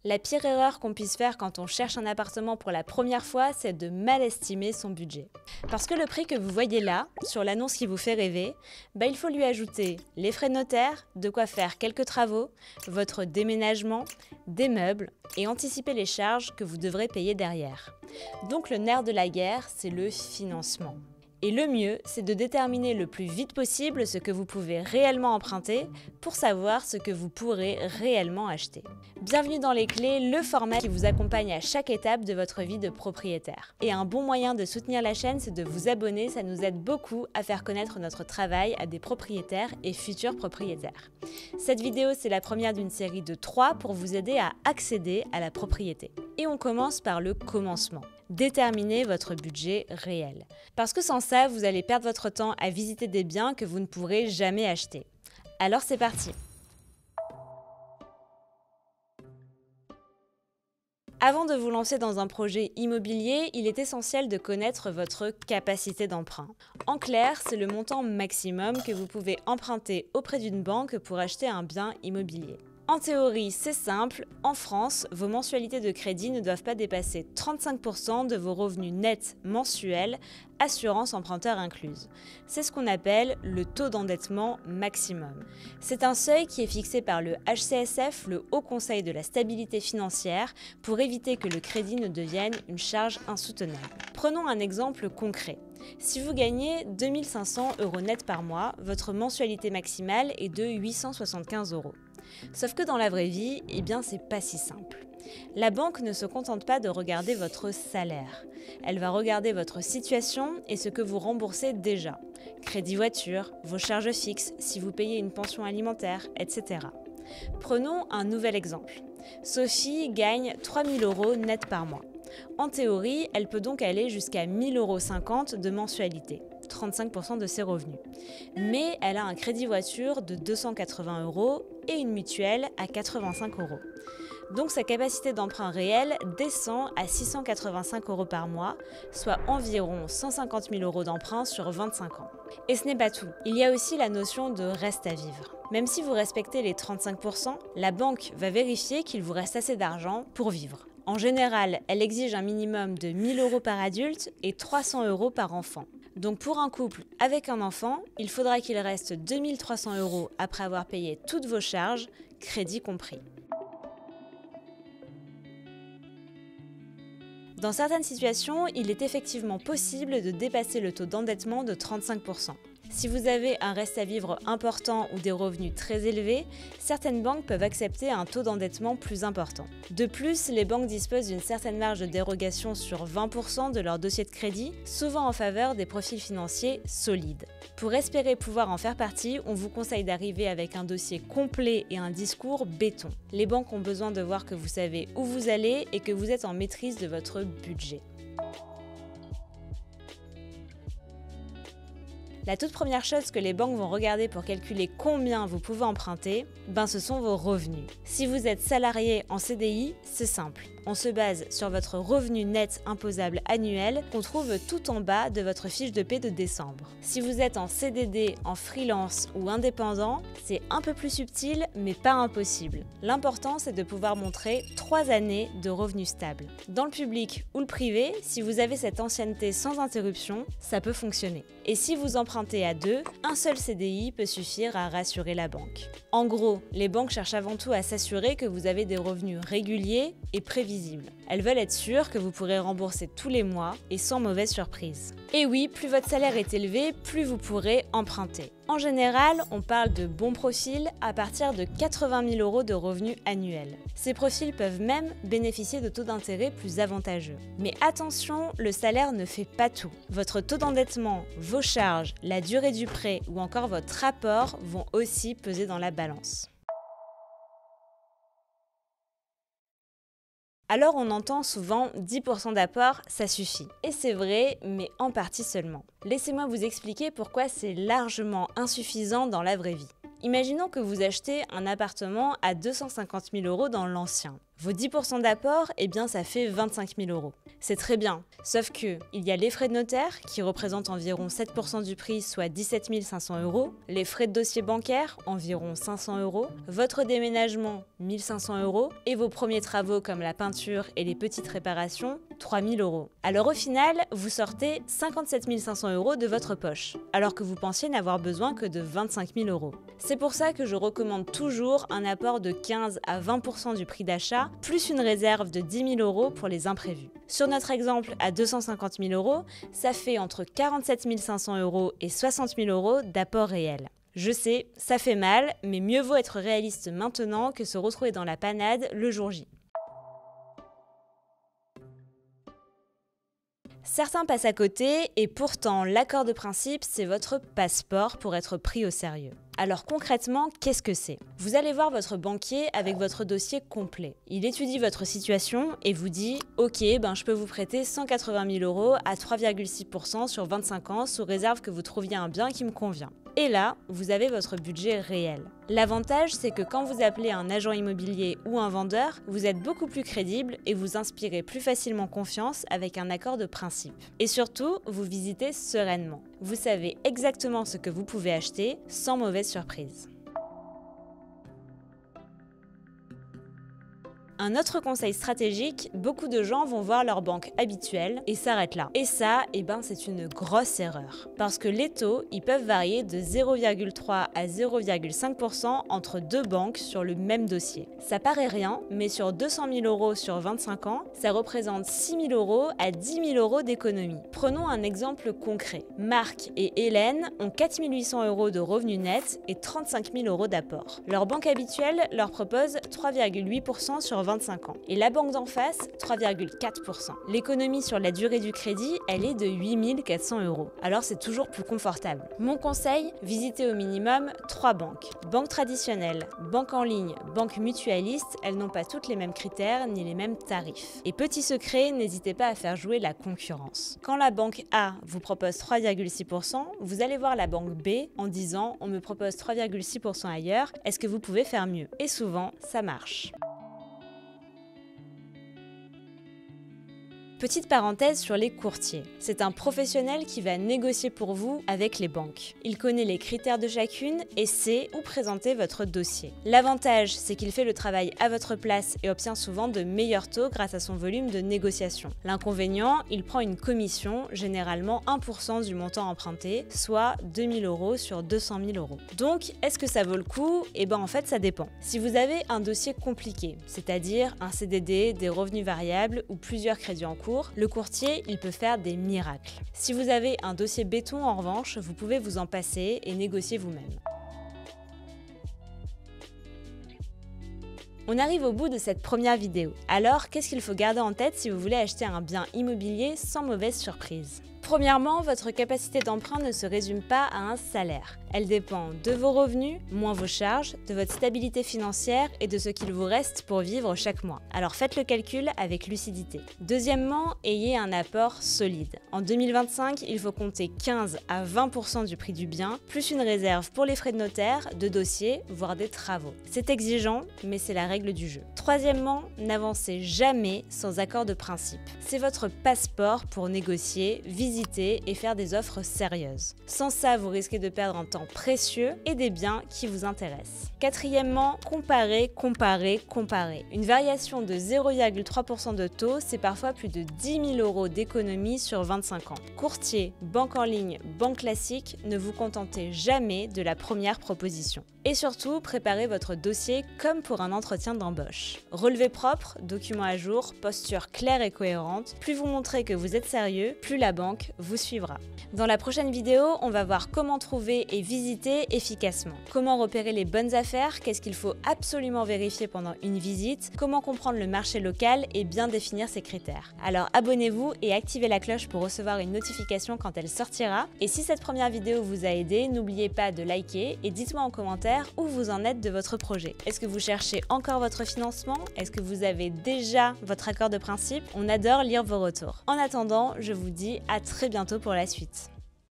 La pire erreur qu'on puisse faire quand on cherche un appartement pour la première fois, c'est de mal estimer son budget. Parce que le prix que vous voyez là, sur l'annonce qui vous fait rêver, il faut lui ajouter les frais de notaire, de quoi faire quelques travaux, votre déménagement, des meubles et anticiper les charges que vous devrez payer derrière. Donc le nerf de la guerre, c'est le financement. Et le mieux, c'est de déterminer le plus vite possible ce que vous pouvez réellement emprunter pour savoir ce que vous pourrez réellement acheter. Bienvenue dans Les Clés, le format qui vous accompagne à chaque étape de votre vie de propriétaire. Et un bon moyen de soutenir la chaîne, c'est de vous abonner, ça nous aide beaucoup à faire connaître notre travail à des propriétaires et futurs propriétaires. Cette vidéo, c'est la première d'une série de 3 pour vous aider à accéder à la propriété. Et on commence par le commencement. Déterminez votre budget réel. Parce que sans ça, vous allez perdre votre temps à visiter des biens que vous ne pourrez jamais acheter. Alors c'est parti! Avant de vous lancer dans un projet immobilier, il est essentiel de connaître votre capacité d'emprunt. En clair, c'est le montant maximum que vous pouvez emprunter auprès d'une banque pour acheter un bien immobilier. En théorie, c'est simple, en France, vos mensualités de crédit ne doivent pas dépasser 35% de vos revenus nets mensuels, assurance emprunteur incluse. C'est ce qu'on appelle le taux d'endettement maximum. C'est un seuil qui est fixé par le HCSF, le Haut Conseil de la stabilité financière, pour éviter que le crédit ne devienne une charge insoutenable. Prenons un exemple concret. Si vous gagnez 2 500 € net par mois, votre mensualité maximale est de 875 €. Sauf que dans la vraie vie, c'est pas si simple. La banque ne se contente pas de regarder votre salaire. Elle va regarder votre situation et ce que vous remboursez déjà. Crédit voiture, vos charges fixes, si vous payez une pension alimentaire, etc. Prenons un nouvel exemple. Sophie gagne 3 000 € net par mois. En théorie, elle peut donc aller jusqu'à 1 050 € de mensualité. 35% de ses revenus. Mais elle a un crédit voiture de 280 € et une mutuelle à 85 €. Donc sa capacité d'emprunt réelle descend à 685 € par mois, soit environ 150 000 € d'emprunt sur 25 ans. Et ce n'est pas tout. Il y a aussi la notion de reste à vivre. Même si vous respectez les 35%, la banque va vérifier qu'il vous reste assez d'argent pour vivre. En général, elle exige un minimum de 1 000 € par adulte et 300 € par enfant. Donc pour un couple avec un enfant, il faudra qu'il reste 2 300 € après avoir payé toutes vos charges, crédit compris. Dans certaines situations, il est effectivement possible de dépasser le taux d'endettement de 35%. Si vous avez un reste à vivre important ou des revenus très élevés, certaines banques peuvent accepter un taux d'endettement plus important. De plus, les banques disposent d'une certaine marge de dérogation sur 20% de leur dossier de crédit, souvent en faveur des profils financiers solides. Pour espérer pouvoir en faire partie, on vous conseille d'arriver avec un dossier complet et un discours béton. Les banques ont besoin de voir que vous savez où vous allez et que vous êtes en maîtrise de votre budget. La toute première chose que les banques vont regarder pour calculer combien vous pouvez emprunter, ce sont vos revenus. Si vous êtes salarié en CDI, c'est simple. On se base sur votre revenu net imposable annuel qu'on trouve tout en bas de votre fiche de paie de décembre. Si vous êtes en CDD, en freelance ou indépendant, c'est un peu plus subtil mais pas impossible. L'important, c'est de pouvoir montrer 3 années de revenus stables. Dans le public ou le privé, si vous avez cette ancienneté sans interruption, ça peut fonctionner. Et si vous empruntez à 2, un seul CDI peut suffire à rassurer la banque. En gros, les banques cherchent avant tout à s'assurer que vous avez des revenus réguliers et prévisibles. Elles veulent être sûres que vous pourrez rembourser tous les mois et sans mauvaise surprise. Et oui, plus votre salaire est élevé, plus vous pourrez emprunter. En général, on parle de bons profils à partir de 80 000 € de revenus annuels. Ces profils peuvent même bénéficier de taux d'intérêt plus avantageux. Mais attention, le salaire ne fait pas tout. Votre taux d'endettement, vos charges, la durée du prêt ou encore votre rapport vont aussi peser dans la balance. Alors on entend souvent 10% d'apport, ça suffit. Et c'est vrai, mais en partie seulement. Laissez-moi vous expliquer pourquoi c'est largement insuffisant dans la vraie vie. Imaginons que vous achetez un appartement à 250 000 € dans l'ancien. Vos 10% d'apport, eh bien ça fait 25 000 €. C'est très bien, sauf que il y a les frais de notaire qui représentent environ 7% du prix, soit 17 500 €, les frais de dossier bancaire, environ 500 €, votre déménagement, 1 500 € et vos premiers travaux comme la peinture et les petites réparations, 3 000 €. Alors au final, vous sortez 57 500 € de votre poche, alors que vous pensiez n'avoir besoin que de 25 000 €. C'est pour ça que je recommande toujours un apport de 15 à 20% du prix d'achat, plus une réserve de 10 000 € pour les imprévus. Sur notre exemple à 250 000 €, ça fait entre 47 500 € et 60 000 € d'apport réel. Je sais, ça fait mal, mais mieux vaut être réaliste maintenant que se retrouver dans la panade le jour J. Certains passent à côté et pourtant l'accord de principe, c'est votre passeport pour être pris au sérieux. Alors concrètement, qu'est-ce que c'est? Vous allez voir votre banquier avec votre dossier complet. Il étudie votre situation et vous dit « Ok, je peux vous prêter 180 000 € à 3,6% sur 25 ans sous réserve que vous trouviez un bien qui me convient. » Et là, vous avez votre budget réel. L'avantage, c'est que quand vous appelez un agent immobilier ou un vendeur, vous êtes beaucoup plus crédible et vous inspirez plus facilement confiance avec un accord de principe. Et surtout, vous visitez sereinement. Vous savez exactement ce que vous pouvez acheter sans mauvaise surprise. Un autre conseil stratégique, beaucoup de gens vont voir leur banque habituelle et s'arrêtent là. Et ça, c'est une grosse erreur. Parce que les taux, ils peuvent varier de 0,3 à 0,5% entre deux banques sur le même dossier. Ça paraît rien, mais sur 200 000 € sur 25 ans, ça représente 6 000 € à 10 000 € d'économie. Prenons un exemple concret. Marc et Hélène ont 4 800 € de revenus nets et 35 000 € d'apport. Leur banque habituelle leur propose 3,8% sur 25 ans. Et la banque d'en face, 3,4%. L'économie sur la durée du crédit, elle est de 8 400 €. Alors c'est toujours plus confortable. Mon conseil, visitez au minimum 3 banques. Banque traditionnelle, banque en ligne, banque mutualiste, elles n'ont pas toutes les mêmes critères ni les mêmes tarifs. Et petit secret, n'hésitez pas à faire jouer la concurrence. Quand la banque A vous propose 3,6%, vous allez voir la banque B en disant « On me propose 3,6% ailleurs, est-ce que vous pouvez faire mieux ?» Et souvent, ça marche. Petite parenthèse sur les courtiers. C'est un professionnel qui va négocier pour vous avec les banques. Il connaît les critères de chacune et sait où présenter votre dossier. L'avantage, c'est qu'il fait le travail à votre place et obtient souvent de meilleurs taux grâce à son volume de négociation. L'inconvénient, il prend une commission, généralement 1% du montant emprunté, soit 2 000 € sur 200 000 €. Donc, est-ce que ça vaut le coup? En fait, ça dépend. Si vous avez un dossier compliqué, c'est-à-dire un CDD, des revenus variables ou plusieurs crédits en cours, le courtier, il peut faire des miracles. Si vous avez un dossier béton, en revanche, vous pouvez vous en passer et négocier vous-même. On arrive au bout de cette première vidéo. Alors, qu'est-ce qu'il faut garder en tête si vous voulez acheter un bien immobilier sans mauvaise surprise? Premièrement, votre capacité d'emprunt ne se résume pas à un salaire. Elle dépend de vos revenus, moins vos charges, de votre stabilité financière et de ce qu'il vous reste pour vivre chaque mois. Alors faites le calcul avec lucidité. Deuxièmement, ayez un apport solide. En 2025, il faut compter 15 à 20% du prix du bien, plus une réserve pour les frais de notaire, de dossier, voire des travaux. C'est exigeant, mais c'est la règle du jeu. Troisièmement, n'avancez jamais sans accord de principe. C'est votre passeport pour négocier, visiter et faire des offres sérieuses. Sans ça, vous risquez de perdre un temps précieux et des biens qui vous intéressent. Quatrièmement, comparez. Une variation de 0,3% de taux, c'est parfois plus de 10 000 € d'économie sur 25 ans. Courtier, banque en ligne, banque classique, ne vous contentez jamais de la première proposition. Et surtout, préparez votre dossier comme pour un entretien d'embauche. Relevé propre, documents à jour, posture claire et cohérente. Plus vous montrez que vous êtes sérieux, plus la banque vous suivra. Dans la prochaine vidéo, on va voir comment trouver et visiter efficacement. Comment repérer les bonnes affaires, qu'est-ce qu'il faut absolument vérifier pendant une visite, comment comprendre le marché local et bien définir ses critères. Alors abonnez-vous et activez la cloche pour recevoir une notification quand elle sortira. Et si cette première vidéo vous a aidé, n'oubliez pas de liker et dites-moi en commentaire où vous en êtes de votre projet. Est-ce que vous cherchez encore votre financement? Est-ce que vous avez déjà votre accord de principe? On adore lire vos retours. En attendant, je vous dis à très bientôt pour la suite.